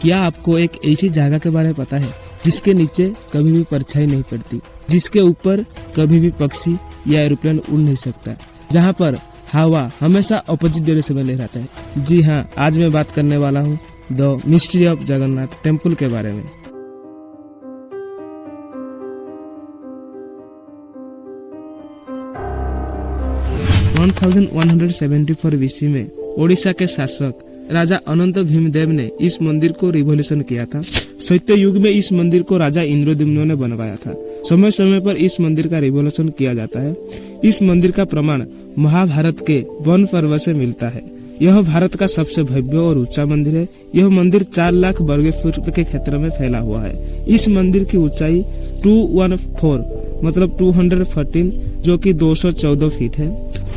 क्या आपको एक ऐसी जगह के बारे में पता है जिसके नीचे कभी भी परछाई नहीं पड़ती, जिसके ऊपर कभी भी पक्षी या एरोप्लेन उड़ नहीं सकता, जहाँ पर हवा हमेशा अपोजिट डायरेक्शन में लहराता है? जी हाँ, आज मैं बात करने वाला हूँ the mystery of Jagannath temple के बारे में। 1174 BC में ओडिशा के शासक राजा अनंत भीमदेव ने इस मंदिर को रिवोल्यूशन किया था। सत्य युग में इस मंदिर को राजा इंद्रद्युम्न ने बनवाया था। समय समय पर इस मंदिर का रिवोल्यूशन किया जाता है। इस मंदिर का प्रमाण महाभारत के वन पर्व से मिलता है। यह भारत का सबसे भव्य और ऊंचा मंदिर है। यह मंदिर 4 लाख वर्ग फुट के क्षेत्र में फैला हुआ है। इस मंदिर की ऊंचाई 214 मतलब 214 जो कि 214 फीट है।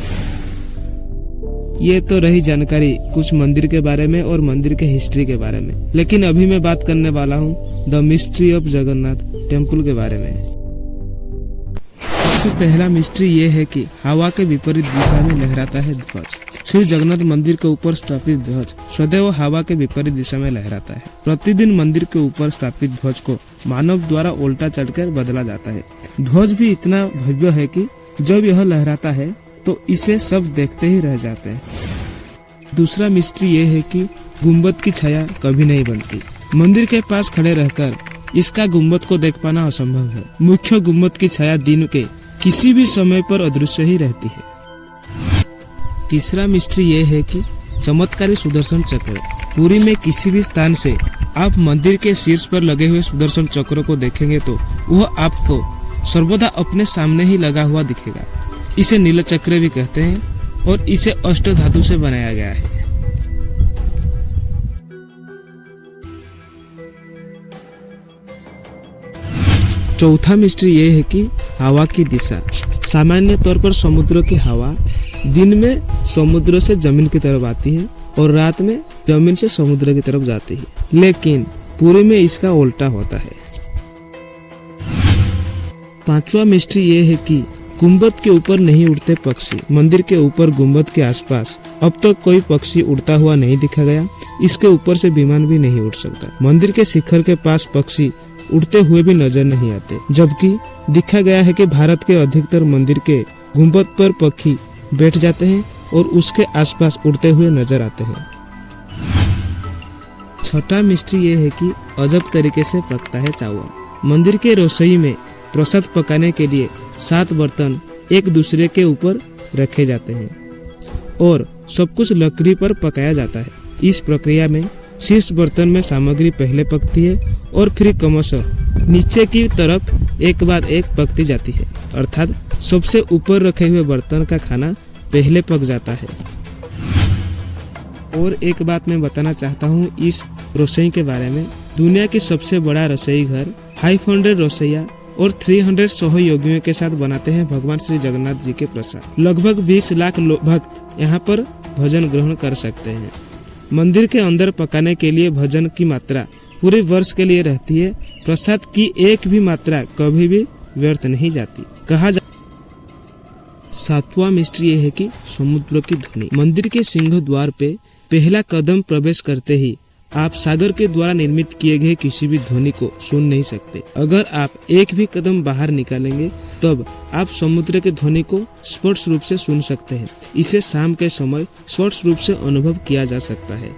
ये तो रही जानकारी कुछ मंदिर के बारे में और मंदिर के हिस्ट्री के बारे में, लेकिन अभी मैं बात करने वाला हूँ the mystery of Jagannath temple के बारे में। सबसे पहला मिस्ट्री ये है कि हवा के विपरीत दिशा में लहराता है ध्वज। श्री जगन्नाथ मंदिर के ऊपर स्थापित ध्वज सदैव हवा के विपरीत दिशा में लहराता है। प्रतिदिन मंदिर के ऊपर स्थापित ध्वज को मानव द्वारा उल्टा चढ़कर बदला जाता है। ध्वज भी इतना भव्य है कि जब यह लहराता है तो इसे सब देखते ही रह जाते हैं। दूसरा मिस्ट्री ये है कि गुम्बद की छाया कभी नहीं बनती। मंदिर के पास खड़े रहकर इसका गुम्बद को देख पाना असंभव है। मुख्य गुम्बद की छाया दिन के किसी भी समय पर अदृश्य ही रहती है। तीसरा मिस्ट्री ये है कि चमत्कारी सुदर्शन चक्र। पुरी में किसी भी स्थान से आप मंदिर के शीर्ष पर लगे हुए सुदर्शन चक्र को देखेंगे तो वह आपको सर्वदा अपने सामने ही लगा हुआ दिखेगा। इसे नील चक्र भी कहते हैं और इसे अष्ट धातु से बनाया गया है। चौथा मिस्ट्री ये है कि हवा की दिशा। सामान्य तौर पर समुद्र की हवा दिन में समुद्र से जमीन की तरफ आती है और रात में जमीन से समुद्र की तरफ जाती है, लेकिन पुरी में इसका उल्टा होता है। पांचवा मिस्ट्री ये है कि गुम्बद के ऊपर नहीं उड़ते पक्षी। मंदिर के ऊपर गुम्बद के आसपास अब तक कोई पक्षी उड़ता हुआ नहीं दिखा गया। इसके ऊपर से विमान भी नहीं उड़ सकता। मंदिर के शिखर के पास पक्षी उड़ते हुए भी नजर नहीं आते, जबकि दिखा गया है कि भारत के अधिकतर मंदिर के गुम्बद पर पक्षी बैठ जाते हैं और उसके आसपास उड़ते हुए नजर आते हैं। छठा मिस्ट्री ये है कि अजब तरीके से पकता है चावल। मंदिर के रसोई में प्रसाद पकाने के लिए 7 बर्तन एक दूसरे के ऊपर रखे जाते हैं और सब कुछ लकड़ी पर पकाया जाता है। इस प्रक्रिया में शीर्ष बर्तन में सामग्री पहले पकती है और फिर क्रमशः नीचे की तरफ एक बाद एक पकती जाती है, अर्थात सबसे ऊपर रखे हुए बर्तन का खाना पहले पक जाता है। और एक बात मैं बताना चाहता हूँ इस रसोई के बारे में। दुनिया की सबसे बड़ा रसोई घर 500 रसोइया और 300 सहयोगियों के साथ बनाते हैं भगवान श्री जगन्नाथ जी के प्रसाद। लगभग 20 लाख भक्त यहाँ पर भोजन ग्रहण कर सकते हैं। मंदिर के अंदर पकाने के लिए भोजन की मात्रा पूरे वर्ष के लिए रहती है। प्रसाद की एक भी मात्रा कभी भी व्यर्थ नहीं जाती। कहा जा 7वां मिस्ट्री ये है कि समुद्र की ध्वनि। मंदिर के सिंह द्वार पे पहला कदम प्रवेश करते ही आप सागर के द्वारा निर्मित किए गए किसी भी ध्वनि को सुन नहीं सकते। अगर आप एक भी कदम बाहर निकालेंगे तब आप समुद्र के ध्वनि को स्पष्ट रूप से सुन सकते हैं। इसे शाम के समय स्पष्ट रूप से अनुभव किया जा सकता है।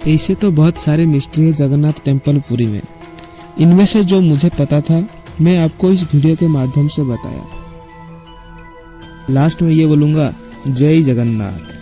ऐसे तो बहुत सारे मिस्ट्री है जगन्नाथ टेम्पल पुरी में। इनमें से जो मुझे पता था मैं आपको इस वीडियो के माध्यम से बताया। लास्ट में ये बोलूंगा, जय जगन्नाथ।